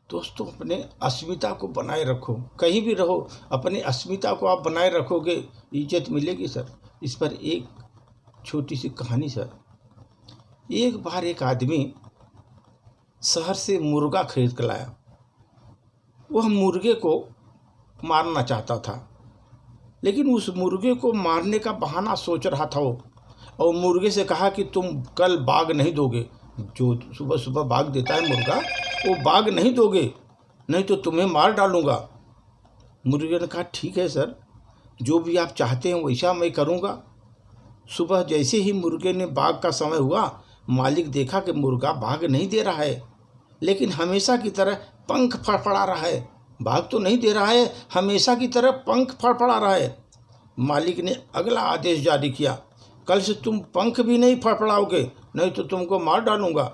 दोस्तों अपने अस्मिता को बनाए रखो, कहीं भी रहो अपनी अस्मिता को आप बनाए रखोगे, इज्जत मिलेगी सर। इस पर एक छोटी सी कहानी सर। एक बार एक आदमी शहर से मुर्गा खरीद कर लाया। वह मुर्गे को मारना चाहता था, लेकिन उस मुर्गे को मारने का बहाना सोच रहा था वो, और मुर्गे से कहा कि तुम कल बाग नहीं दोगे। जो सुबह सुबह बाग देता है मुर्गा, वो बाग नहीं दोगे, नहीं तो तुम्हें मार डालूंगा। मुर्गे ने कहा ठीक है सर, जो भी आप चाहते हैं वैसा मैं करूंगा। सुबह जैसे ही मुर्गे ने बाग का समय हुआ, मालिक देखा कि मुर्गा बाग नहीं दे रहा है, लेकिन हमेशा की तरह पंख फड़फड़ा रहा है। बाग तो नहीं दे रहा है, हमेशा की तरह पंख फड़फड़ा रहा है। मालिक ने अगला आदेश जारी किया, कल से तुम पंख भी नहीं फड़फड़ाओगे, नहीं तो तुमको मार डालूंगा।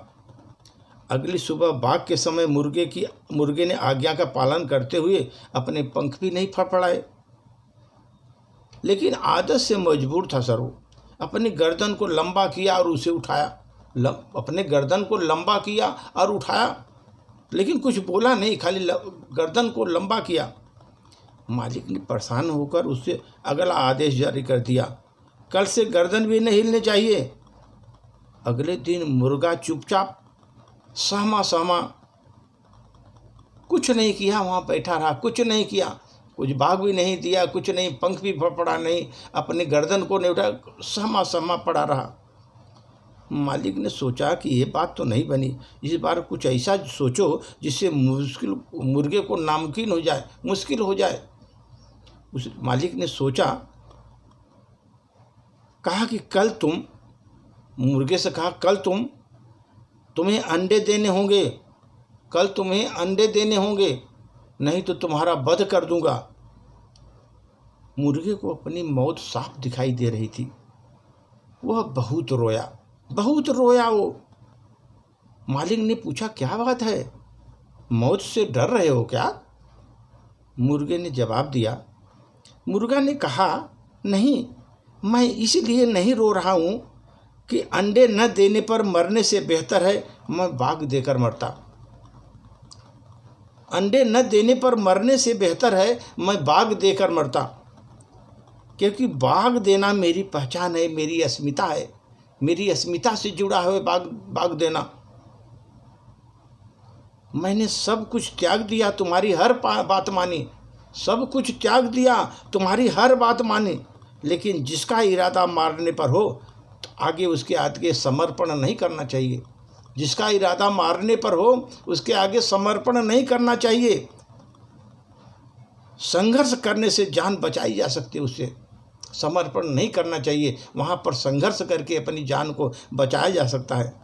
अगली सुबह बाग के समय मुर्गे ने आज्ञा का पालन करते हुए अपने पंख भी नहीं फड़फड़ाए, लेकिन आदत से मजबूर था सर। वो अपनी गर्दन को लंबा किया और उसे उठाया, अपने गर्दन को लंबा किया और उठाया, लेकिन कुछ बोला नहीं, खाली गर्दन को लंबा किया। मालिक ने परेशान होकर उससे अगला आदेश जारी कर दिया, कल से गर्दन भी नहीं हिलनी चाहिए। अगले दिन मुर्गा चुपचाप सहमा सहमा कुछ नहीं किया, वहाँ बैठा रहा, कुछ नहीं किया, कुछ बाग भी नहीं दिया, कुछ नहीं, पंख भी फड़फड़ा नहीं, अपने गर्दन को नहीं उठाया, सहमा सहमा पड़ा रहा। मालिक ने सोचा कि ये बात तो नहीं बनी, इस बार कुछ ऐसा सोचो जिससे मुर्गे को नामुमकिन हो जाए, मुश्किल हो जाए। उस मालिक ने सोचा, कहा कि कल तुम, मुर्गे से कहा कल तुम्हें अंडे देने होंगे, कल तुम्हें अंडे देने होंगे, नहीं तो तुम्हारा वध कर दूंगा। मुर्गे को अपनी मौत साफ दिखाई दे रही थी। वह बहुत रोया, बहुत रोया वो। मालिक ने पूछा क्या बात है, मौत से डर रहे हो क्या? मुर्गे ने जवाब दिया, मुर्गा ने कहा नहीं, मैं इसलिए नहीं रो रहा हूँ कि अंडे न देने पर मरने से बेहतर है मैं बाग देकर मरता। अंडे न देने पर मरने से बेहतर है मैं बाग देकर मरता, क्योंकि बाग देना मेरी पहचान है, मेरी अस्मिता है, मेरी अस्मिता से जुड़ा है बाग देना। मैंने सब कुछ त्याग दिया, तुम्हारी हर बात मानी, सब कुछ त्याग दिया, तुम्हारी हर बात मानी, लेकिन जिसका इरादा मारने पर हो तो आगे उसके आगे समर्पण नहीं करना चाहिए। जिसका इरादा मारने पर हो उसके आगे समर्पण नहीं करना चाहिए। संघर्ष करने से जान बचाई जा सकती है, उससे समर्पण नहीं करना चाहिए। वहाँ पर संघर्ष करके अपनी जान को बचाया जा सकता है।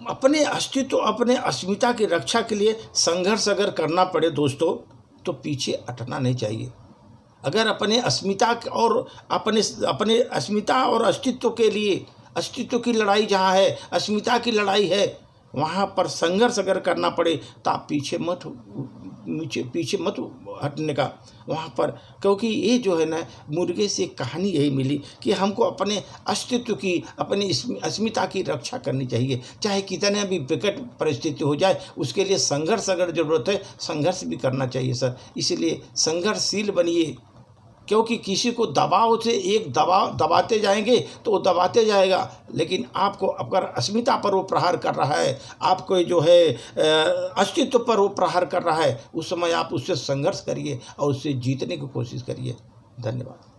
अपने अस्तित्व, अपने अस्मिता की रक्षा के लिए संघर्ष अगर करना पड़े दोस्तों, तो पीछे हटना नहीं चाहिए। अगर अपने अस्मिता और अपने अस्मिता और अस्तित्व के लिए, अस्तित्व की लड़ाई जहाँ है, अस्मिता की लड़ाई है, वहाँ पर संघर्ष अगर करना पड़े तो आप पीछे मत हटने का वहाँ पर। क्योंकि ये जो है ना, मुर्गे से कहानी यही मिली कि हमको अपने अस्तित्व की, अपनी अस्मिता की रक्षा करनी चाहिए, चाहे कितने भी विकट परिस्थिति हो जाए। उसके लिए संघर्ष अगर ज़रूरत है, संघर्ष भी करना चाहिए सर। इसलिए संघर्षशील बनिए, क्योंकि किसी को दबाव से दबाते जाएंगे तो वो दबाते जाएगा, लेकिन आपको अगर अस्मिता पर वो प्रहार कर रहा है, आपको जो है अस्तित्व पर वो प्रहार कर रहा है, उस समय आप उससे संघर्ष करिए और उससे जीतने की कोशिश करिए। धन्यवाद।